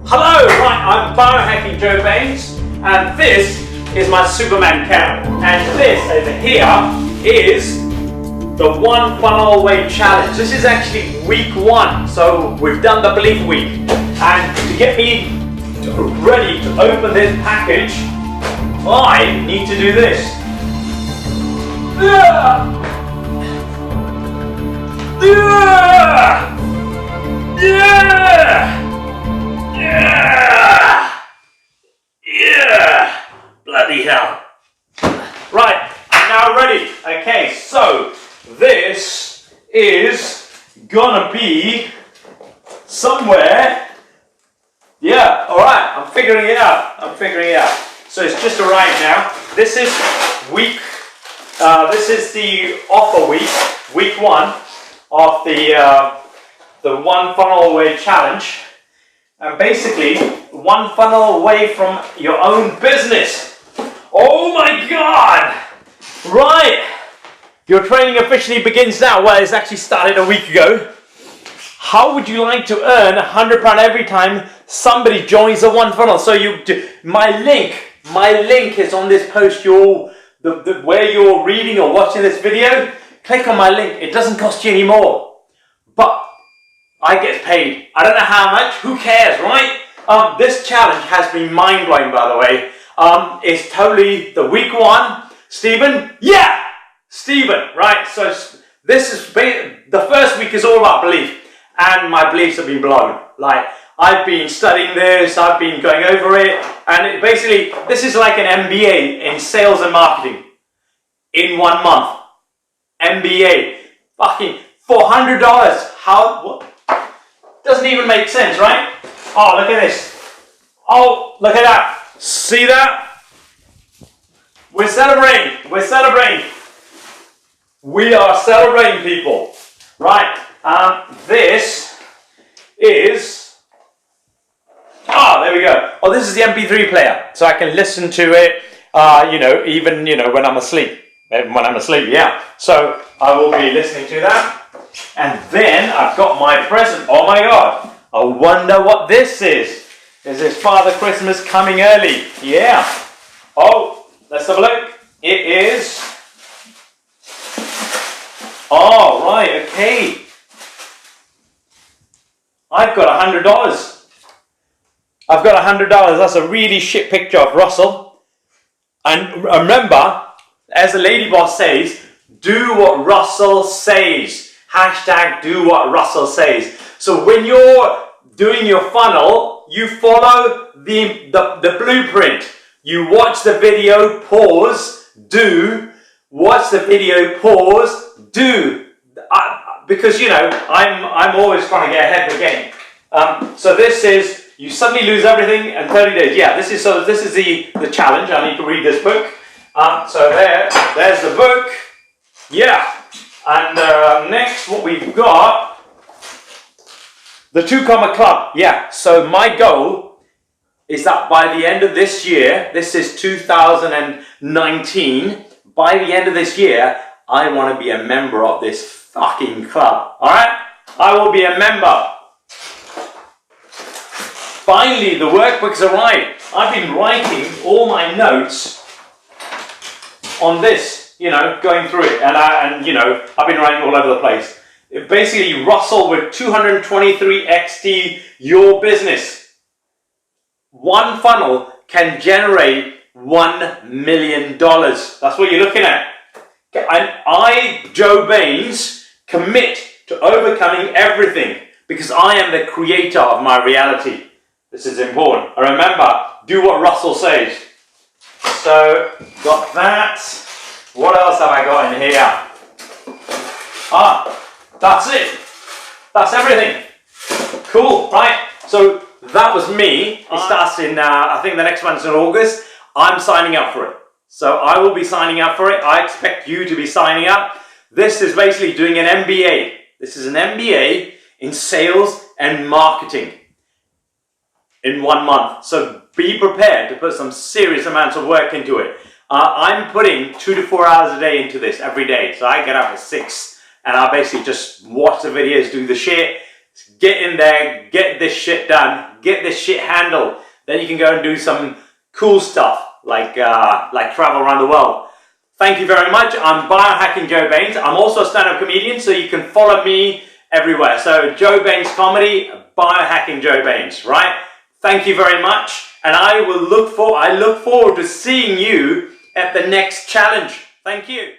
Hello, right, I'm Biohacking Joe Bains, and this is my Superman count. And this over here is the One Funnel Away Challenge. This is actually week 1, so we've done the belief week. And to get me ready to open this package, I need to do this. Yeah! Yeah! Yeah! Yeah! Yeah! Bloody hell. Right, I'm now ready. Okay, so this is gonna be somewhere. Yeah, alright, I'm figuring it out. So it's just arrived now. This is this is the offer week 1 of the One Funnel Away Challenge. And basically, one funnel away from your own business. Oh my God! Right! Your training officially begins now. Well, it's actually started a week ago. How would you like to earn £100 every time somebody joins the One Funnel? So you do, my link is on this post. Where you're reading or watching this video, click on my link. It doesn't cost you any more. But I get paid. I don't know how much. Who cares, right? This challenge has been mind-blowing, by the way. It's totally the week 1. Stephen? Yeah! Stephen, right? So this is the first week is all about belief. And my beliefs have been blown. Like, I've been studying this. I've been going over it. And basically, this is like an MBA in sales and marketing. In 1 month. MBA. Fucking $400. What? Doesn't even make sense, right? Oh, look at this. Oh, look at that. See that? We're celebrating. We are celebrating, people. Right. This is... Oh, there we go. Oh, this is the MP3 player. So I can listen to it, even, when I'm asleep. Yeah. So I will be listening to that. And then I've got my present. Oh my God. I wonder what this is. Is this Father Christmas coming early? Yeah. Oh, let's have a look. It is. Oh, right. Okay. I've got $100. That's a really shit picture of Russell. And remember, as the lady boss says, do what Russell says. Hashtag do what Russell says. So when you're doing your funnel, you follow the blueprint. You watch the video, pause, do. Watch the video, pause, do. Because I'm always trying to get ahead of the game. So this is, you suddenly lose everything in 30 days. Yeah, this is the challenge. I need to read this book. So there's the book. Yeah. And next, what we've got, the 2 Comma Club. Yeah, so my goal is that by the end of this year, this is 2019, by the end of this year, I want to be a member of this fucking club. Alright? I will be a member. Finally, the workbook's arrived. I've been writing all my notes on this. Going through it, and I've been writing all over the place. Basically, Russell with 223 XT, your business. One funnel can generate $1 million. That's what you're looking at. And I, Joe Bains, commit to overcoming everything because I am the creator of my reality. This is important. And remember, do what Russell says. So, got that. What else have I got in here? That's it. That's everything. Cool, right? So that was me. It starts in, I think the next one's in August. I'm signing up for it. So I will be signing up for it. I expect you to be signing up. This is basically doing an MBA. This is an MBA in sales and marketing in 1 month. So be prepared to put some serious amounts of work into it. I'm putting 2 to 4 hours a day into this every day. So I get up at 6 and I basically just watch the videos, do the shit, get in there, get this shit done, get this shit handled, then you can go and do some cool stuff like travel around the world. Thank you very much. I'm Biohacking Joe Bains. I'm also a stand-up comedian, so you can follow me everywhere. So Joe Bains Comedy, Biohacking Joe Bains, right? Thank you very much, and I look forward to seeing you at the next challenge. Thank you.